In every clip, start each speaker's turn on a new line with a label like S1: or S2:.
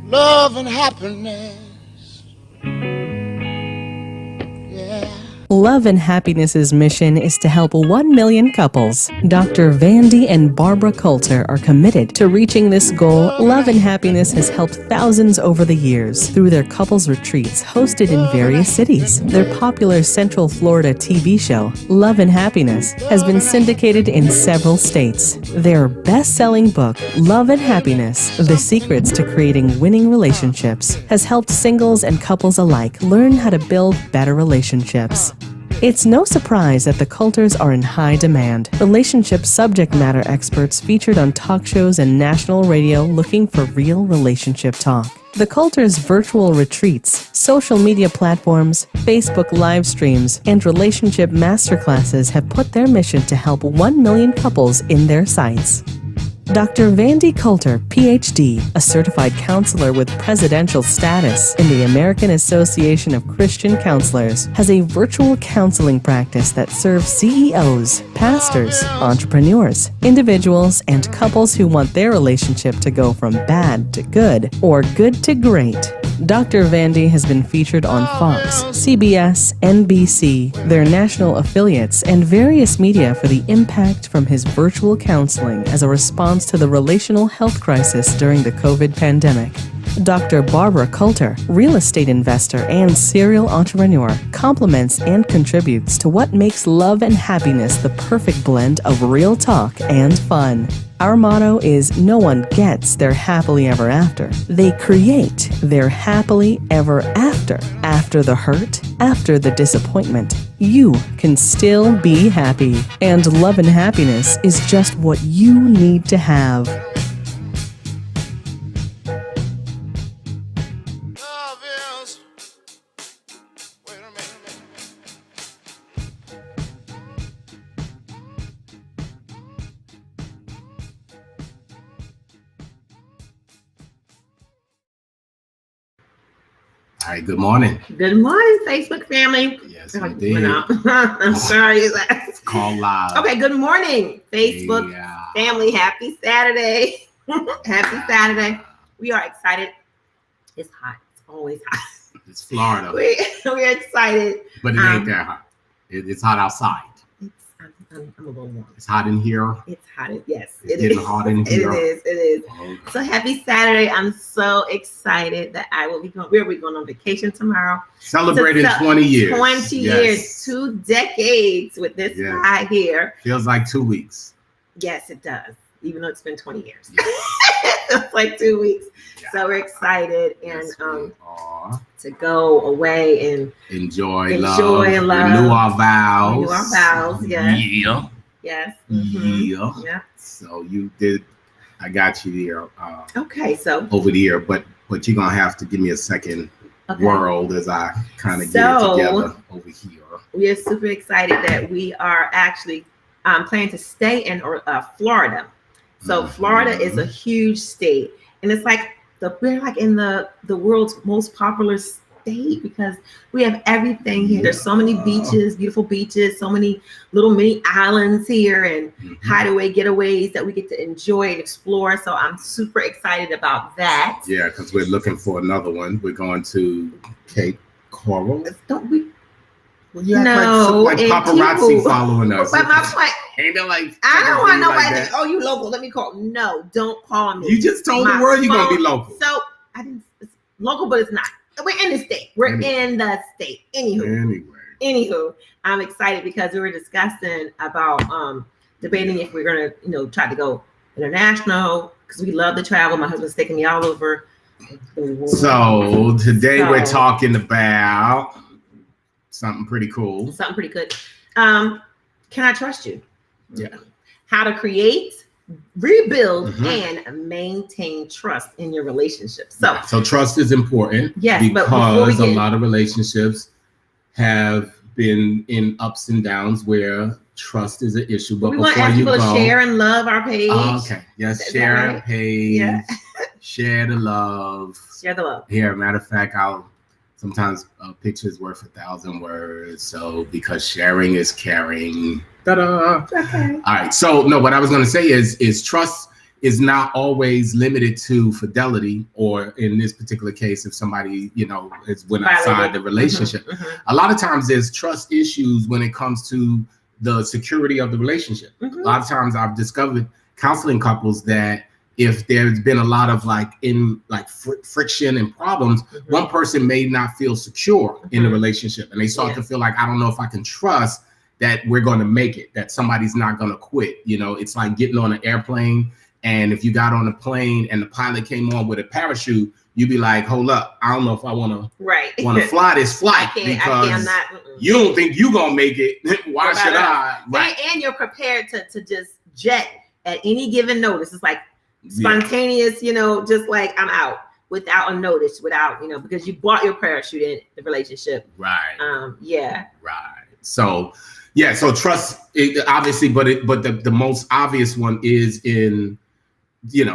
S1: love and happiness. Yeah.
S2: Love and Happiness's mission is to help 1 million couples. Dr. Vandy and Barbara Colter are committed to reaching this goal. Love and Happiness has helped thousands over the years through their couples retreats hosted in various cities. Their popular Central Florida TV show, Love and Happiness, has been syndicated in several states. Their best-selling book, Love and Happiness: The Secrets to Creating Winning Relationships, has helped singles and couples alike learn how to build better relationships. It's no surprise that the Colters are in high demand. Relationship subject matter experts featured on talk shows and national radio looking for real relationship talk. The Colters' virtual retreats, social media platforms, Facebook live streams, and relationship masterclasses have put their mission to help 1 million couples in their sights. Dr. Vandy Colter, Ph.D., a certified counselor with presidential status in the American Association of Christian Counselors, has a virtual counseling practice that serves CEOs, pastors, entrepreneurs, individuals, and couples who want their relationship to go from bad to good or good to great. Dr. Vandy has been featured on Fox, CBS, NBC, their national affiliates, and various media for the impact from his virtual counseling as a response to the relational health crisis during the COVID pandemic. Dr. Barbara Colter, real estate investor and serial entrepreneur, complements and contributes to what makes Love and Happiness the perfect blend of real talk and fun. Our motto is no one gets their happily ever after. They create their happily ever after. After the hurt, after the disappointment, you can still be happy. And Love and Happiness is just what you need to have.
S1: Love is. Wait a minute.
S3: All right, good morning.
S4: Good morning, Facebook family.
S3: Yes,
S4: Oh,
S3: indeed.
S4: went out. I'm sorry.
S3: It's called live.
S4: Okay, good morning, Facebook
S3: Yeah.
S4: family. Happy Saturday. Happy Saturday. We are excited. It's hot. It's always hot.
S3: It's Florida,
S4: We're excited.
S3: but it ain't that hot. It's hot outside.
S4: I'm a little warm.
S3: It's hot in here.
S4: It's hot. Yes,
S3: It's getting hot in here.
S4: It is.
S3: Okay.
S4: So happy Saturday. I'm so excited that I will be going. We'll be going on vacation tomorrow.
S3: Celebrating 20 years.
S4: 20 years, 2 decades with this
S3: Yes.
S4: guy here.
S3: Feels like 2 weeks.
S4: Yes, it does. Even though it's been 20 years.
S3: Yes.
S4: It's like 2 weeks.
S3: Yeah.
S4: So we're excited
S3: Yes,
S4: and
S3: we are.
S4: to go away and
S3: Enjoy
S4: love.
S3: Renew our vows.
S4: Renew our vows, yes.
S3: Yeah.
S4: yes. Mhm.
S3: Yeah.
S4: Yeah.
S3: So you did. I got you there
S4: Okay, so
S3: over the year, but you're gonna have to give me a second
S4: okay.
S3: world as I kind of get it
S4: So-
S3: together over here.
S4: We are super excited that we are actually planning to stay in Florida. So
S3: Mhm.
S4: Florida is a huge state, and it's like we're like in the world's most popular state because we have everything here. There's so many beaches, beautiful beaches, so many little mini islands here, and
S3: Mhm.
S4: hideaway getaways that we get to enjoy and explore. So I'm super excited about that.
S3: Yeah, because we're looking for another one. We're going to Cape Coral.
S4: Don't we?
S3: Well, you act
S4: No,
S3: like
S4: in
S3: paparazzi
S4: Cuba.
S3: following us.
S4: But my point,
S3: Ain't that like
S4: I don't want
S3: like
S4: nobody
S3: that?
S4: to, oh, you local, let me call. No, don't call me.
S3: You just told
S4: My
S3: the world you're gonna be
S4: phone-
S3: local.
S4: So I didn't. It's local, but it's not. We're in the state. We're
S3: Anyway.
S4: in the state. Anywho, I'm excited because we were discussing about debating if we're gonna, try to go international because we love to travel. My husband's taking me all over the world.
S3: So today we're
S4: So-
S3: talking about something pretty cool.
S4: Something pretty good. Can I trust you?
S3: Yeah.
S4: How to create, rebuild,
S3: Mhm.
S4: and maintain trust in your relationship. So
S3: trust is important.
S4: Yes, but before we
S3: because a
S4: get-
S3: lot of relationships have been in ups and downs where trust is an issue. But
S4: we want to
S3: before
S4: ask
S3: you
S4: people
S3: go,
S4: to share and love our page.
S3: okay, yes,
S4: Is that
S3: share
S4: right?
S3: our page,
S4: Yeah.
S3: share the love.
S4: Share the love.
S3: Here, matter of fact, sometimes a picture is worth 1,000 words. So because sharing is caring. Ta-da!
S4: Okay.
S3: All right. So no, what I was going to say is trust is not always limited to fidelity, or in this particular case, if somebody, has went outside the relationship. A lot of times there's trust issues when it comes to the security of the relationship. A lot of times I've discovered counseling couples that if there's been a lot of friction and problems, one person may not feel secure in the relationship, and they start to feel like, I don't know if I can trust that we're going to make it, that somebody's not going to quit. It's like getting on an airplane, and if you got on a plane and the pilot came on with a parachute, you'd be like, hold up, I don't know if I want to fly this flight because you don't think you're going to make it. Why should I?
S4: Right. And you're prepared to just jet at any given notice. It's like spontaneous, just like I'm out without a notice, without, because you bought your parachute in the relationship.
S3: Right.
S4: Right.
S3: So trust, obviously, but the most obvious one is in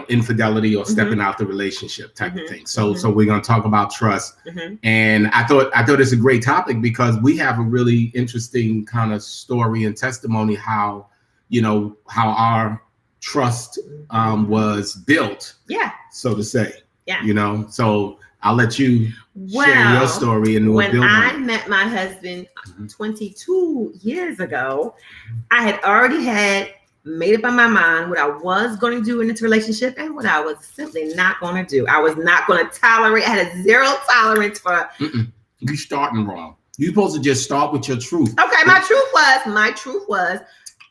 S3: infidelity or stepping out the relationship type of thing. So we're going to talk about trust. And I thought it's a great topic because we have a really interesting kind of story and testimony how our trust was built, so to say. So I'll let you share your story and
S4: when I met my husband 22 years ago, I had already made up in my mind what I was going to do in this relationship and what I was simply not going to do. I was not going to tolerate. I had a zero tolerance for.
S3: You're starting wrong. You're supposed to just start with your truth.
S4: Okay, my truth was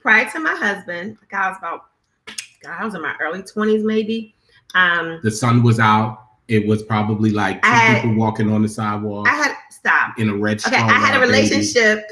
S4: prior to my husband, I was in my early 20s, maybe.
S3: The sun was out. It was probably like two people walking on the sidewalk. In a red.
S4: Okay, I had a relationship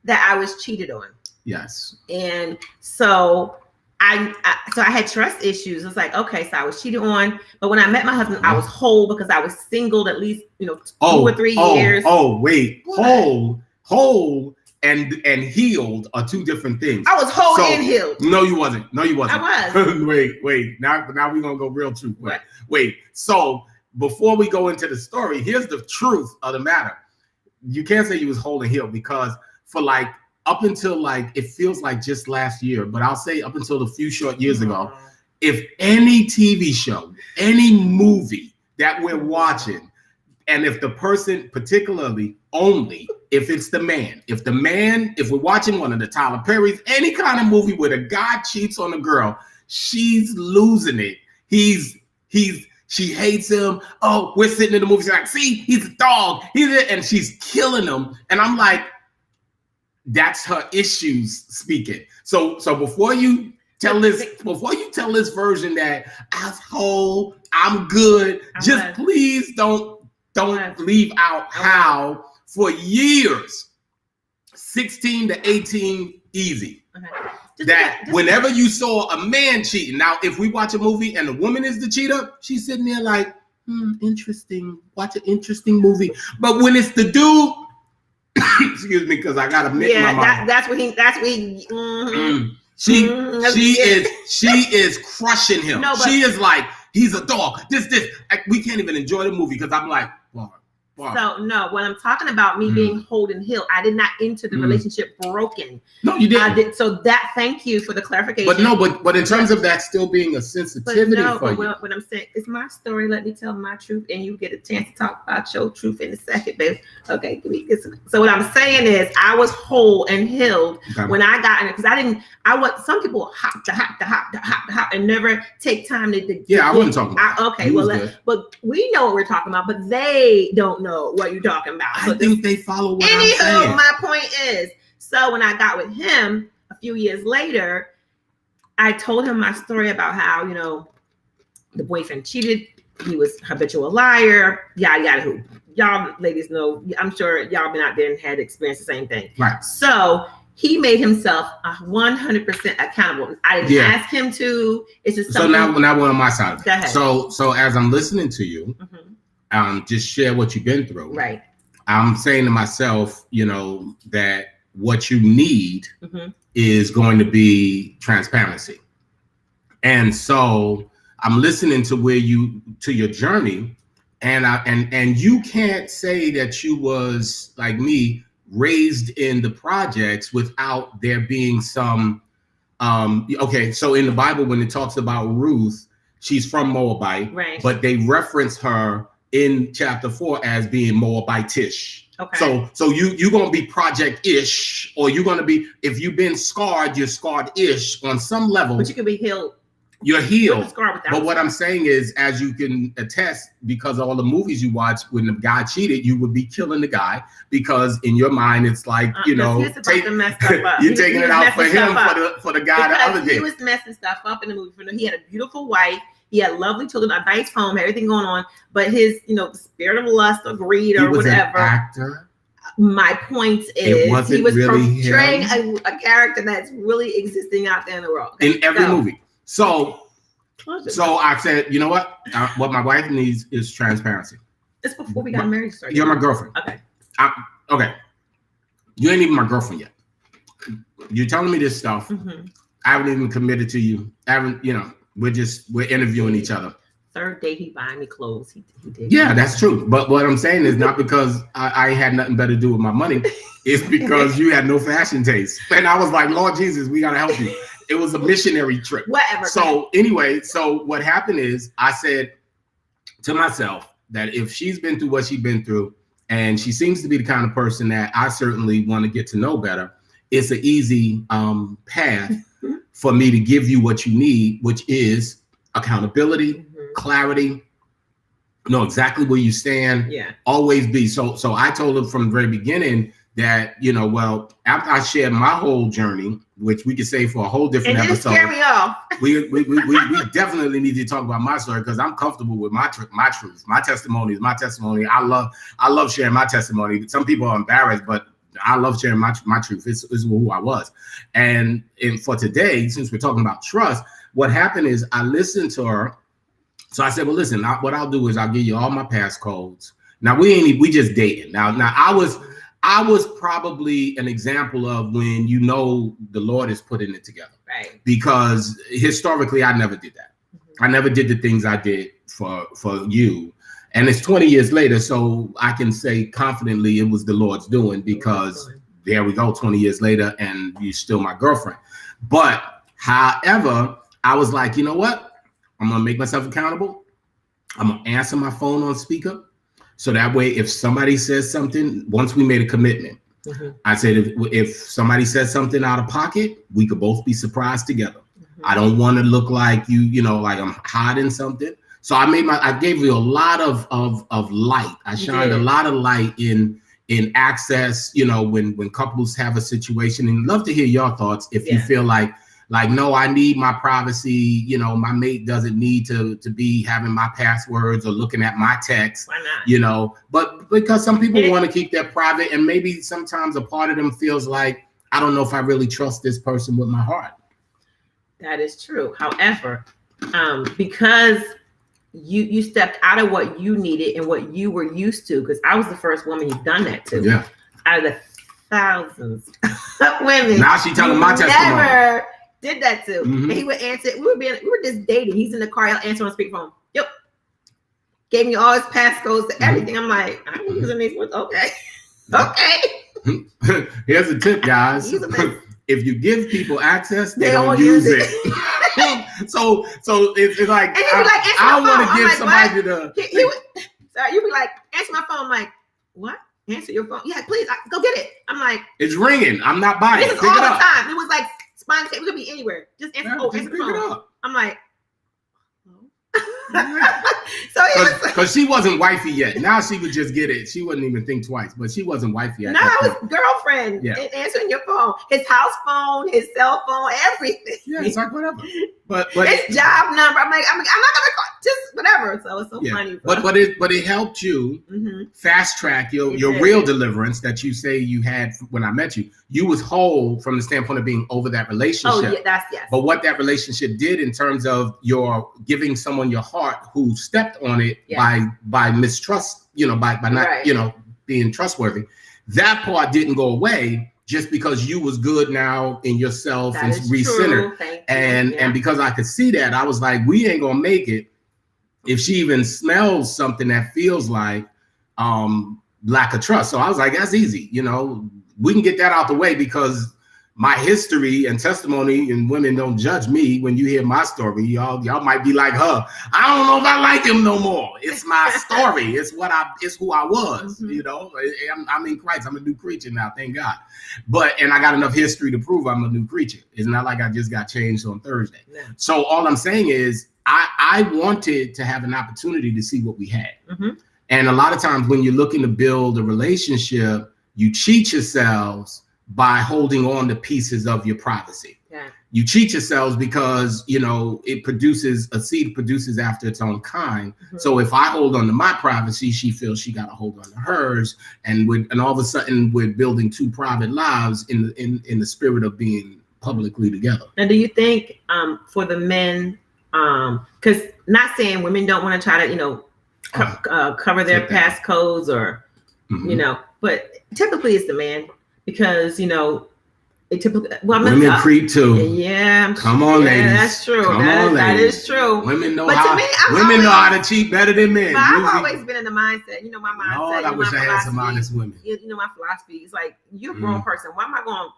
S4: that I was cheated on.
S3: Yes. And
S4: so I had trust issues. It's like, okay, so I was cheated on, but when I met my husband, I was whole because I was single at least 2 or 3 years.
S3: Wait, what? whole and healed are two different things.
S4: I was whole and healed.
S3: No, you wasn't. I
S4: was.
S3: wait. Now we're gonna go real truth. Wait. So before we go into the story, here's the truth of the matter. You can't say you was whole and healed because for up until it feels like just last year, but I'll say up until a few short years ago, if any TV show, any movie that we're watching, and if the person, particularly only if it's the man, if we're watching one of the Tyler Perry's, any kind of movie where the guy cheats on the girl, she's losing it. She hates him. Oh, we're sitting in the movie. She's like, see, he's a dog. And she's killing him. And I'm like, that's her issues speaking. So before you tell this version that I'm whole, I'm good, please don't leave out how for years, 16 to 18, easy. Whenever you saw a man cheating, now if we watch a movie and the woman is the cheater, she's sitting there like, interesting, watch an interesting movie. But when it's the dude, excuse me, because I got a mitt in my mouth. She is crushing him. No, she is like, he's a dog. We can't even enjoy the movie because I'm like, wow.
S4: So no, when I'm talking about me being whole and healed, I did not enter the relationship broken.
S3: No, you didn't.
S4: I did. So thank you for the clarification.
S3: But in terms of that still being a sensitivity for you.
S4: What I'm saying, it's my story. Let me tell my truth, and you get a chance to talk about your truth in a second, babe. Okay. So what I'm saying is, I was whole and healed when I got in it because some people hop and never take time to
S3: I wasn't talking about.
S4: But we know what we're talking about, but they don't know what you're talking about.
S3: I think they follow what I'm saying.
S4: My point is, so when I got with him a few years later, I told him my story about how, the boyfriend cheated. He was habitual liar. Who y'all ladies know. I'm sure y'all been out there and had experienced the same thing.
S3: Right.
S4: So he made himself 100% accountable. I didn't ask him to. It's just something.
S3: So now we're on my side.
S4: Go ahead.
S3: So as I'm listening to you, just share what you've been through.
S4: Right.
S3: I'm saying to myself, that what you need is going to be transparency. And so I'm listening to your journey, and you can't say that you was like me raised in the projects without there being some so in the Bible when it talks about Ruth, she's from Moabite,
S4: right?
S3: But they reference her in chapter 4 as being Moabitish.
S4: Okay.
S3: So you're gonna be project-ish, or you're gonna be, if you've been scarred, you're scarred-ish on some level.
S4: But you can be healed.
S3: You're healed. But what
S4: scar.
S3: I'm saying is, as you can attest, because of all the movies you watch, when the guy cheated, you would be killing the guy, because in your mind it's like, you know,
S4: you're taking
S3: it out for him, for the guy the other day.
S4: He was messing stuff up in the movie. He had a beautiful wife. He had lovely children, a nice home, everything going on. But his, you know, the spirit of lust or greed or whatever.
S3: An actor.
S4: My point is, he was
S3: really
S4: portraying a character that's really existing out there in the world.
S3: In every movie. So I said, you know what? What my wife needs is transparency.
S4: It's before we got married. Sorry.
S3: You're my girlfriend.
S4: Okay.
S3: Okay. You ain't even my girlfriend yet. You're telling me this stuff.
S4: Mm-hmm.
S3: I haven't even committed to you. We're interviewing each other.
S4: Third day, he buying me clothes. He did.
S3: Yeah, that's true. But what I'm saying is not because I had nothing better to do with my money. It's because you had no fashion taste. And I was like, Lord Jesus, we got to help you. It was a missionary trip.
S4: Whatever.
S3: So anyway, so what happened is I said to myself that if she's been through what she's been through, and she seems to be the kind of person that I certainly want to get to know better, it's an easy path for me to give you what you need, which is accountability, clarity, know exactly where you stand.
S4: Yeah.
S3: Always be. So I told her from the very beginning that, you know, well, after I shared my whole journey, which we could say for a whole different episode.
S4: Scare me off.
S3: we definitely need to talk about my story, because I'm comfortable with my truth. My testimony is my testimony. I love sharing my testimony. Some people are embarrassed, but I love sharing my truth. It's who I was. And for today, since we're talking about trust, what happened is I listened to her. So I said, well, listen, what I'll do is I'll give you all my passcodes. Now we just dating. Now I was probably an example of when, you know, the Lord is putting it together.
S4: Right.
S3: Because historically, I never did that. Mm-hmm. I never did the things I did for you. And it's 20 years later, so I can say confidently it was the Lord's doing, because there we go, 20 years later, and you're still my girlfriend. But however, I was like, you know what? I'm going to make myself accountable. I'm going to answer my phone on speaker. So that way, if somebody says something, once we made a commitment, I said, if somebody says something out of pocket, we could both be surprised together. I don't want to look like you know, like I'm hiding something. So I gave you a lot of light. I shined a lot of light in access, you know, when couples have a situation, and love to hear your thoughts. If you feel like, no, I need my privacy. You know, my mate doesn't need to be having my passwords or looking at my texts.
S4: Why not?
S3: You know, but because some people want to keep their private, and maybe sometimes a part of them feels like, I don't know if I really trust this person with my heart.
S4: That is true. However, because you stepped out of what you needed and what you were used to, because I was the first woman you've done that to.
S3: Yeah.
S4: Out of the thousands of women.
S3: Now she telling my testimony.
S4: Never did that to. And he would answer. We were just dating. He's in the car. He'll answer on speakerphone. Yep. Gave me all his passcodes to everything. I'm like, I'm using these words. Okay. Okay.
S3: Here's a tip, guys. If you give people access, they don't use it. so it's like, I want to give somebody
S4: sorry, you'd be like, answer my phone. I'm like, what? Answer your phone? Yeah, please, go get it. I'm like,
S3: it's ringing. I'm not buying it.
S4: This is all the time. It was like spontaneous. It could be anywhere. Just answer. Answer the phone. I'm like, so
S3: because she wasn't wifey yet. Now she would just get it. She wouldn't even think twice, but she wasn't wifey yet.
S4: No, I was girlfriend. Yeah. Answering your phone, his house phone, his cell phone, everything.
S3: Yeah, it's like whatever. But
S4: his job number. I'm not gonna call, just whatever. So it's so funny.
S3: But it helped you fast track your real deliverance that you say you had when I met you. You was whole from the standpoint of being over that relationship.
S4: Oh yeah, that's yes.
S3: But what that relationship did in terms of your giving someone your heart who stepped on it by mistrust, you know, by not you know, being trustworthy, that part didn't go away just because you was good now in yourself and recentered. And because I could see that, I was like, we ain't gonna make it if she even smells something that feels like lack of trust. So I was like, that's easy, you know, we can get that out the way, because my history and testimony, and women don't judge me when you hear my story. Y'all might be like her. I don't know if I like him no more. It's my story. It's who I was. You know, I'm in Christ. I'm a new creature now. Thank God. And I got enough history to prove I'm a new creature. It's not like I just got changed on Thursday. Yeah. So all I'm saying is I wanted to have an opportunity to see what we had. And a lot of times when you're looking to build a relationship, you cheat yourselves by holding on to pieces of your privacy. Yeah. You cheat yourselves because, you know, a seed produces after its own kind. So if I hold on to my privacy, she feels she got to hold on to hers. And all of a sudden we're building two private lives in the spirit of being publicly together.
S4: And do you think for the men, because not saying women don't want to try to, you know, cover their past codes or, you know, but typically it's the man. Because, you know, it typically
S3: women creep too.
S4: Yeah,
S3: come on, ladies.
S4: That's true. That is true.
S3: Women know how to cheat better than men.
S4: But I've always been in the mindset. You know, my mindset.
S3: Lord, I wish I had some honest women.
S4: You know, my philosophy is like, you're a grown person. Why am I going?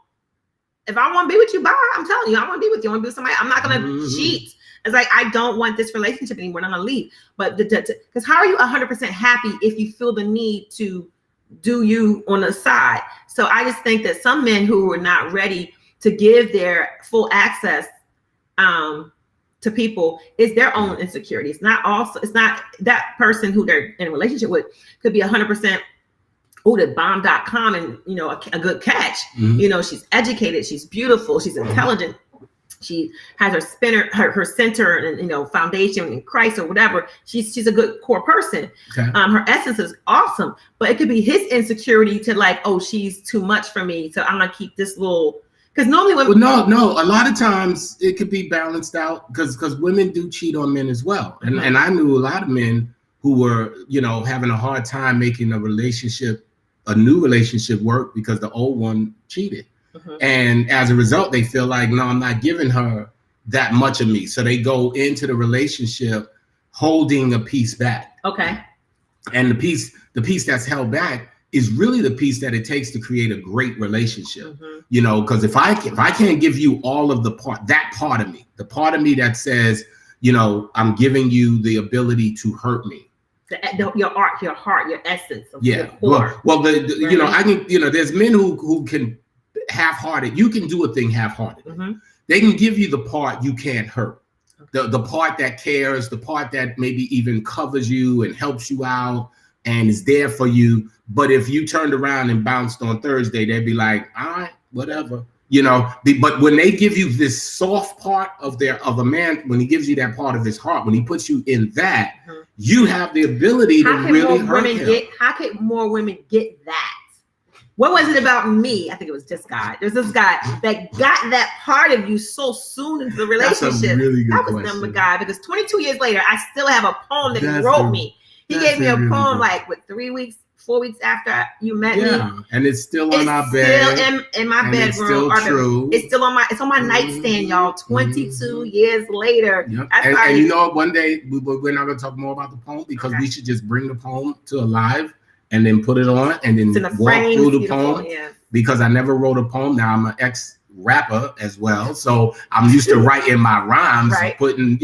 S4: If I want to be with you, bye. I'm telling you, I want to be with you. I want to be with somebody. I'm not going to cheat. It's like, I don't want this relationship anymore. I'm going to leave. But because how are you 100% happy if you feel the need to do you on the side? So I just think that some men who are not ready to give their full access to people is their own insecurity. It's not that person who they're in a relationship with could be 100% the bomb.com and, you know, a good catch. You know, she's educated, she's beautiful, she's intelligent. She has her center and, you know, foundation in Christ or whatever. She's a good core person. Okay. Her essence is awesome, but it could be his insecurity to like, oh, she's too much for me, so I'm gonna keep this little. Because normally women.
S3: Well, no. A lot of times it could be balanced out because women do cheat on men as well, and I knew a lot of men who were, you know, having a hard time making a new relationship work because the old one cheated. And as a result, they feel like, no, I'm not giving her that much of me. So they go into the relationship holding a piece back. Okay. And the piece that's held back is really the piece that it takes to create a great relationship. You know, because if I can't give you all of that part of me, the part of me that says, you know, I'm giving you the ability to hurt me.
S4: Your art, your heart, your essence.
S3: Your core. Well, you know, I can, you know, there's men who can half-hearted. You can do a thing half-hearted. They can give you the part you can't hurt, the part that cares, the part that maybe even covers you and helps you out and is there for you. But if you turned around and bounced on Thursday, they'd be like, all right, whatever, you know. But when they give you this soft part of a man, when he gives you that part of his heart, when he puts you in that, you have the ability to really hurt him.
S4: How could more women get that? What was it about me? I think it was just God. There's this guy that got that part of you so soon into the relationship.
S3: That's a really good
S4: question. That was the guy, because 22 years later, I still have a poem that he wrote me. He gave me a poem like, 4 weeks after you met me.
S3: And it's still on our bed.
S4: Still in my bedroom.
S3: It's still true.
S4: It's still on my nightstand, y'all. 22 years later.
S3: And you know, one day we're not going to talk more about the poem because we should just bring the poem to a live and then put it on and then walk through the poem. Because I never wrote a poem. Now I'm an ex-rapper as well, so I'm used to writing my rhymes, putting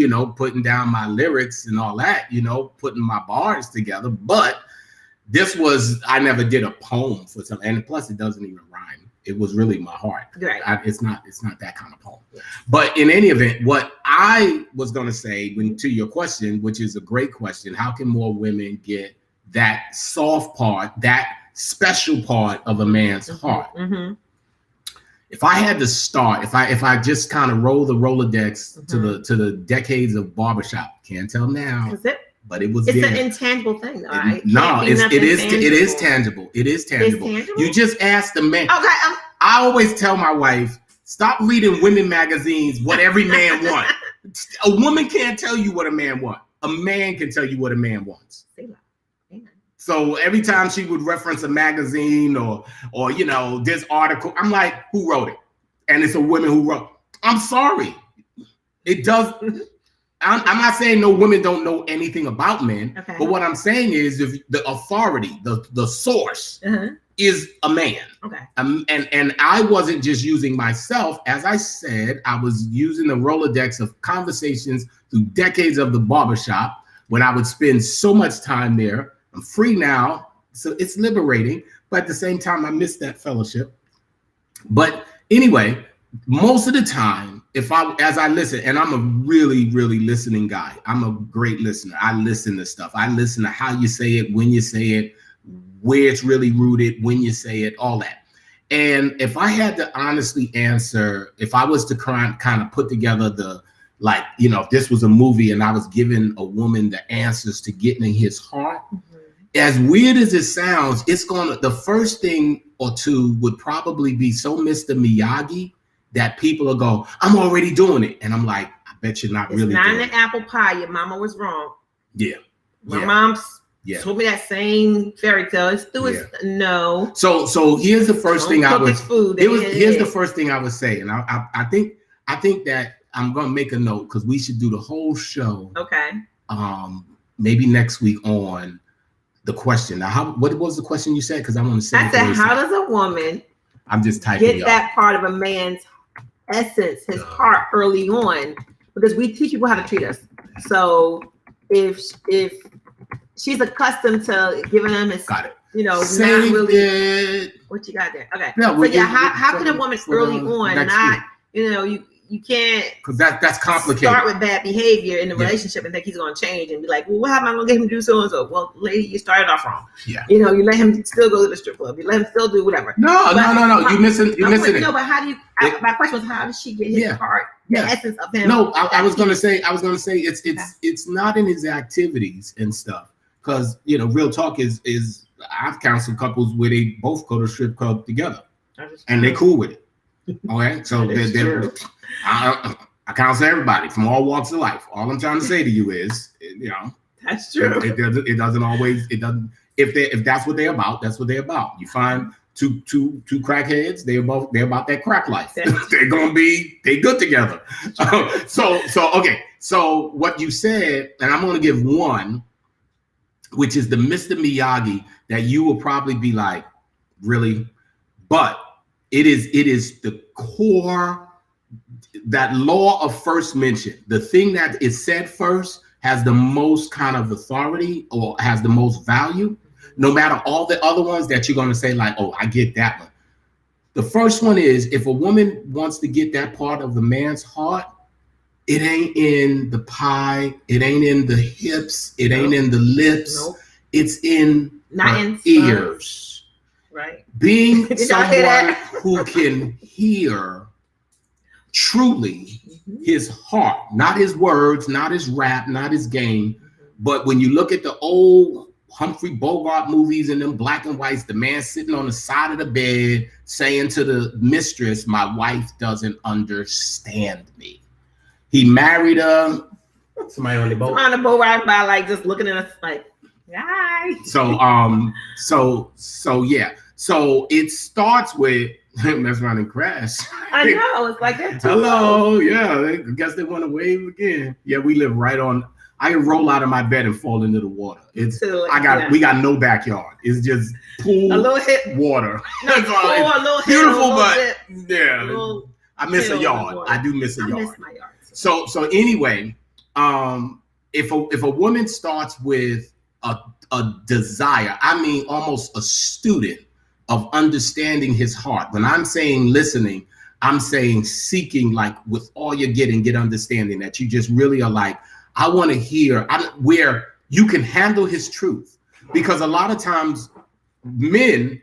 S3: down my lyrics and all that, you know, putting my bars together. But I never did a poem for something, and plus it doesn't even rhyme. It was really my heart. It's not that kind of poem. But in any event, what I was going to say to your question, which is a great question, how can more women get that soft part, that special part of a man's heart? If I had to start, if I just kind of roll the Rolodex to the decades of barbershop, can't tell now, but it's
S4: an intangible thing, though, right?
S3: It is tangible. It is tangible. You just ask the man. Okay. I always tell my wife, stop reading women magazines, what every man wants. A woman can't tell you what a man wants. A man can tell you what a man wants. So every time she would reference a magazine or you know, this article, I'm like, who wrote it? And it's a woman who wrote. I'm sorry. It does. I'm not saying no women don't know anything about men,
S4: Okay.
S3: but what I'm saying is if the authority, the source is a man.
S4: Okay.
S3: And I wasn't just using myself. As I said, I was using the Rolodex of conversations through decades of the barbershop when I would spend so much time there. I'm free now, so it's liberating, but at the same time, I miss that fellowship. But anyway, most of the time, as I listen, and I'm a really, really listening guy. I'm a great listener. I listen to stuff. I listen to how you say it, when you say it, where it's really rooted, when you say it, all that. And if I had to honestly answer, if I was to kind of put together if this was a movie and I was giving a woman the answers to getting in his heart, as weird as it sounds, the first thing or two would probably be so Mr. Miyagi that people will go, I'm already doing it. And I'm like, I bet you're not really doing it. It's not
S4: an apple pie. Your mama was wrong.
S3: Yeah.
S4: My mom's told me that same fairy tale. It's through no.
S3: So here's the first thing I would
S4: here's
S3: the first thing I would say. And I think that I'm gonna make a note because we should do the whole show.
S4: Okay.
S3: Maybe next week on the question. Now, what was the question you said? Because I want to say.
S4: I said, how does a woman?
S3: I'm just typing.
S4: Get that part of a man's essence, his heart, early on, because we teach people how to treat us. So if she's accustomed to giving them his,
S3: got it.
S4: Not really. What you got there? Okay.
S3: Yeah,
S4: how can a woman early on not? You can't,
S3: because that's complicated.
S4: Start with bad behavior in the relationship and think he's going to change and be like, well, how am I going to get him to do so and so? Well, lady, you started off wrong.
S3: Yeah.
S4: You let him still go to the strip club. You let him still do whatever.
S3: No. You're missing it.
S4: No, but how do you? My question was, how does she get his heart, the essence of him?
S3: No, I was going to say, it's not in his activities and stuff. Because real talk is I've counseled couples where they both go to strip club together, and they're cool with it. Okay, so I counsel everybody from all walks of life. All I'm trying to say to you is,
S4: that's true.
S3: It doesn't always. If that's what they're about, that's what they're about. You find two crackheads, they're about that crack life. They good together. Okay. So what you said, and I'm going to give one, which is the Mr. Miyagi that you will probably be like, really, but it is the core, that law of first mention. The thing that is said first has the most kind of authority or has the most value, no matter all the other ones that you're going to say like, oh, I get that one. The first one is, if a woman wants to get that part of the man's heart, it ain't in the pie, it ain't in the hips, it ain't in the lips, it's in her ears.
S4: Right.
S3: Being someone who can hear truly his heart, not his words, not his rap, not his game. But when you look at the old Humphrey Bogart movies and them black and whites, the man sitting on the side of the bed saying to the mistress, my wife doesn't understand me. He married somebody on the boat.
S4: On the boat riding by, like just looking at us like, hi.
S3: So yeah. So it starts with mess around and crash.
S4: I know, it's like that too.
S3: Hello, yeah. I guess they want to wave again. Yeah, we live right on. I can roll out of my bed and fall into the water. We got no backyard. It's just pool,
S4: a little hip
S3: water.
S4: No, it's a little
S3: beautiful, but
S4: yeah.
S3: I miss a yard. I do miss a yard.
S4: I miss my yard.
S3: So anyway, if a woman starts with a desire, I mean almost a student of understanding his heart. When I'm saying listening, I'm saying seeking, like with all you're getting, get understanding, that you just really are like, I want to hear where you can handle his truth. Because a lot of times men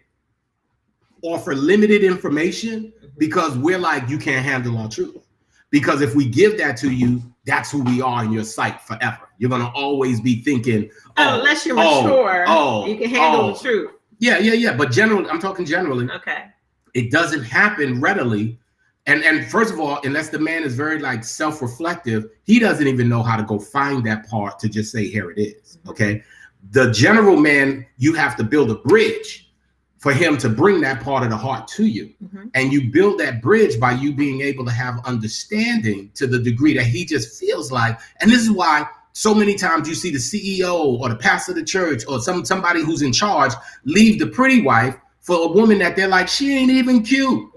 S3: offer limited information because we're like, you can't handle our truth. Because if we give that to you, that's who we are in your sight forever. You're going to always be thinking,
S4: unless you're mature, you can handle the truth.
S3: Yeah. But I'm talking generally.
S4: Okay.
S3: It doesn't happen readily. And first of all, unless the man is very like self-reflective, he doesn't even know how to go find that part to just say, here it is. Okay. The general man, you have to build a bridge for him to bring that part of the heart to you. And you build that bridge by you being able to have understanding to the degree that he just feels like, and this is why so many times you see the CEO or the pastor of the church or somebody who's in charge leave the pretty wife for a woman that they're like, she ain't even cute.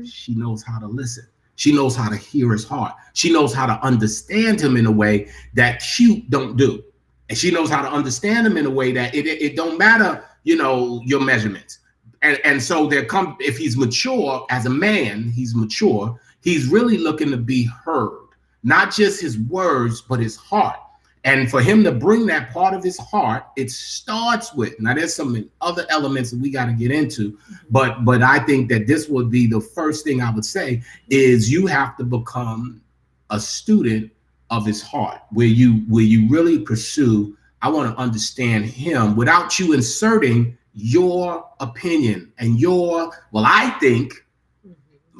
S3: She knows how to listen. She knows how to hear his heart. She knows how to understand him in a way that cute don't do. And she knows how to understand him in a way that it don't matter, you know, your measurements. And so if he's mature as a man, he's mature, he's really looking to be heard, not just his words, but his heart. And for him to bring that part of his heart, it starts with, now there's some other elements that we got to get into, but I think that this would be the first thing I would say is you have to become a student of his heart, where you really pursue, I want to understand him without you inserting your opinion and I think.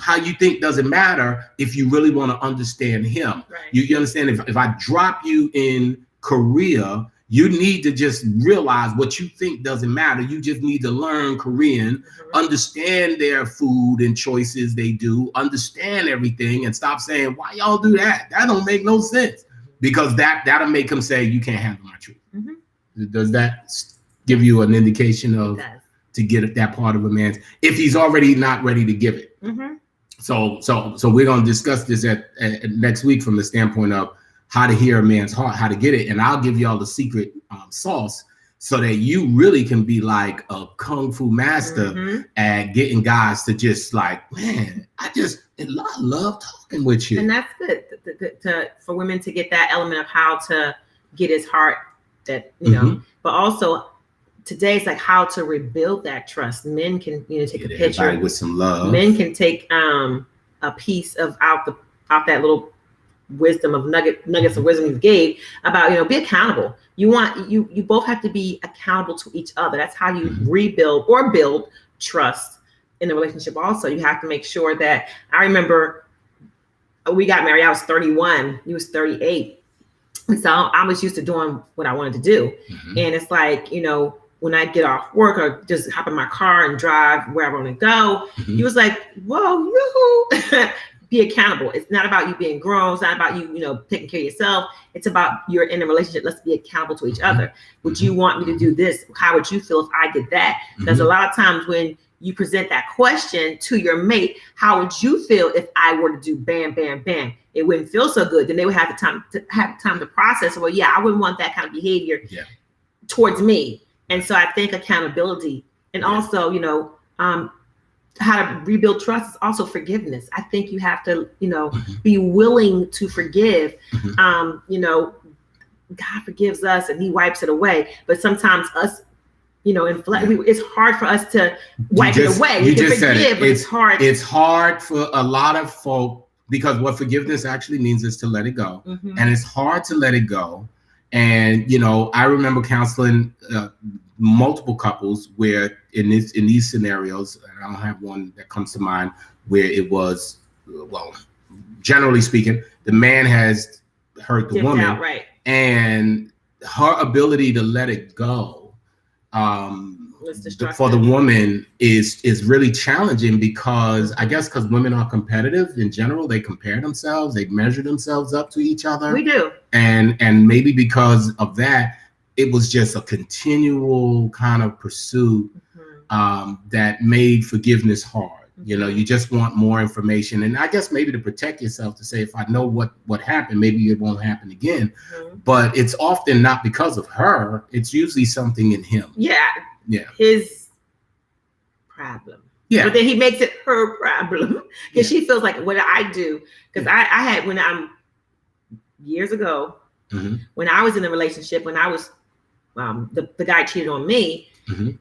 S3: How you think doesn't matter if you really want to understand him.
S4: Right.
S3: You understand, if I drop you in Korea, you need to just realize what you think doesn't matter. You just need to learn Korean, understand their food and choices they do, understand everything, and stop saying, why y'all do that? That don't make no sense. Because that'll make him say, you can't handle my truth. Does that give you an indication of to get that part of a man's, if he's already not ready to give it? So we're going to discuss this at next week from the standpoint of how to hear a man's heart, how to get it. And I'll give y'all the secret sauce so that you really can be like a kung fu master at getting guys to just like, man, I love talking with you.
S4: And that's good for women to get that element of how to get his heart, that, you know, but also today it's like how to rebuild that trust. Men can, take a picture
S3: with some love.
S4: Men can take a piece of out that little wisdom of nuggets of wisdom you gave about, be accountable. You both have to be accountable to each other. That's how you rebuild or build trust in the relationship. Also, you have to make sure that, I remember we got married, I was 31, he was 38. And so I was used to doing what I wanted to do. And it's like, when I get off work or just hop in my car and drive where I want to go, he was like, whoa, yoo-hoo. Be accountable. It's not about you being grown. It's not about you, taking care of yourself. It's about you're in a relationship. Let's be accountable to each other. Would you want me to do this? How would you feel if I did that? Because a lot of times when you present that question to your mate, how would you feel if I were to do bam, bam, bam? It wouldn't feel so good. Then they would have the time to process. Well, yeah, I wouldn't want that kind of behavior towards me. And so I think accountability, and also, how to rebuild trust is also forgiveness. I think you have to, be willing to forgive. God forgives us and he wipes it away. But sometimes us, it's hard for us to wipe it away. We can forgive, but it's hard.
S3: It's hard for a lot of folk, because what forgiveness actually means is to let it go. And it's hard to let it go. And, I remember counseling multiple couples where in these scenarios, and I don't have one that comes to mind, where it was, well, generally speaking, the man has hurt the woman,
S4: right.
S3: And her ability to let it go for the woman is really challenging, because I guess because women are competitive in general, they compare themselves, they measure themselves up to each other.
S4: We do. And
S3: maybe because of that, it was just a continual kind of pursuit that made forgiveness hard. You just want more information. And I guess maybe to protect yourself, to say, if I know what happened, maybe it won't happen again. But it's often not because of her. It's usually something in him.
S4: Yeah. His problem.
S3: Yeah.
S4: But then he makes it her problem, because she feels like, what I do? Because I had, when I'm years ago, when I was in a relationship, when I was, the guy cheated on me,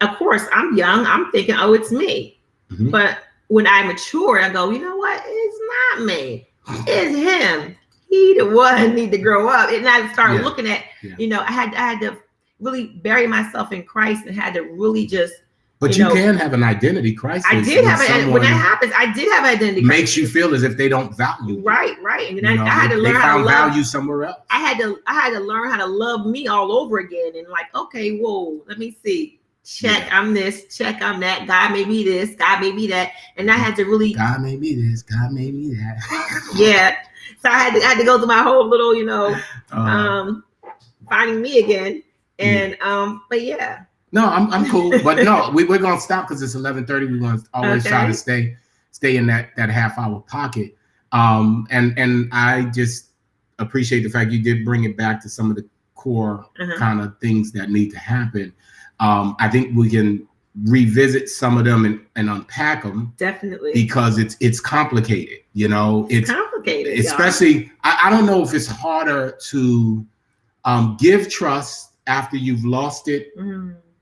S4: of course, I'm young. I'm thinking, oh, it's me. But when I mature, I go, you know what? It's not me. It's him. He the one need to grow up. And I started looking at, I had to really bury myself in Christ, and had to really just.
S3: But you can have an identity crisis.
S4: I did have it when that happens. I did have an identity crisis.
S3: Makes you feel as if they don't value you.
S4: Right. And then I had to learn how to love.
S3: Value somewhere else.
S4: I had to learn how to love me all over again. And like, okay, whoa, let me see. check, I'm this, check, I'm that. God made me this, God made me that. And I had to really,
S3: God made me this, God made me that.
S4: yeah. So I had to go through my whole little, finding me again. And but yeah.
S3: No, I'm cool. But no, we're gonna stop because it's 11:30. We're gonna always try to stay in that half hour pocket. And I just appreciate the fact you did bring it back to some of the core kind of things that need to happen. I think we can revisit some of them and unpack them.
S4: Definitely.
S3: Because it's complicated, it's
S4: complicated.
S3: Especially, I don't know if it's harder to give trust after you've lost it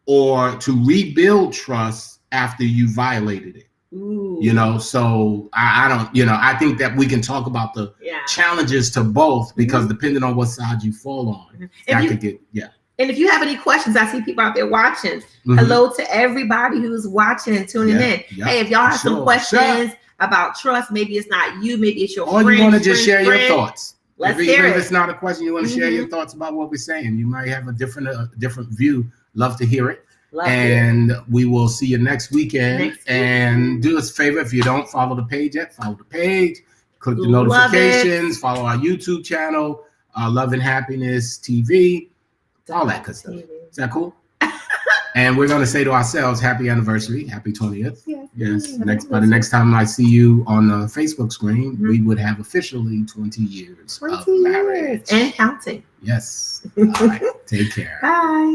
S3: or to rebuild trust after you violated it.
S4: Ooh.
S3: So I don't, I think that we can talk about the challenges to both because depending on what side you fall on, that could get,
S4: And if you have any questions, I see people out there watching. Hello to everybody who's watching and tuning in. Hey, if y'all have some questions about trust, maybe it's not you, maybe it's your friend.
S3: Or you want to just share your thoughts.
S4: Let's hear it.
S3: If it's not a question, you want to share your thoughts about what we're saying. You might have a different view. Love to hear it. We will see you next weekend. And do us a favor, if you don't follow the page yet, follow the page. Click the notifications. Follow our YouTube channel, Love and Happiness TV. All that good stuff. Is that cool? And we're going to say to ourselves, happy anniversary, happy 20th. Yes. By the next time I see you on the Facebook screen, we would have officially 20 years of marriage.
S4: And counting.
S3: Yes. All right. Take care.
S4: Bye.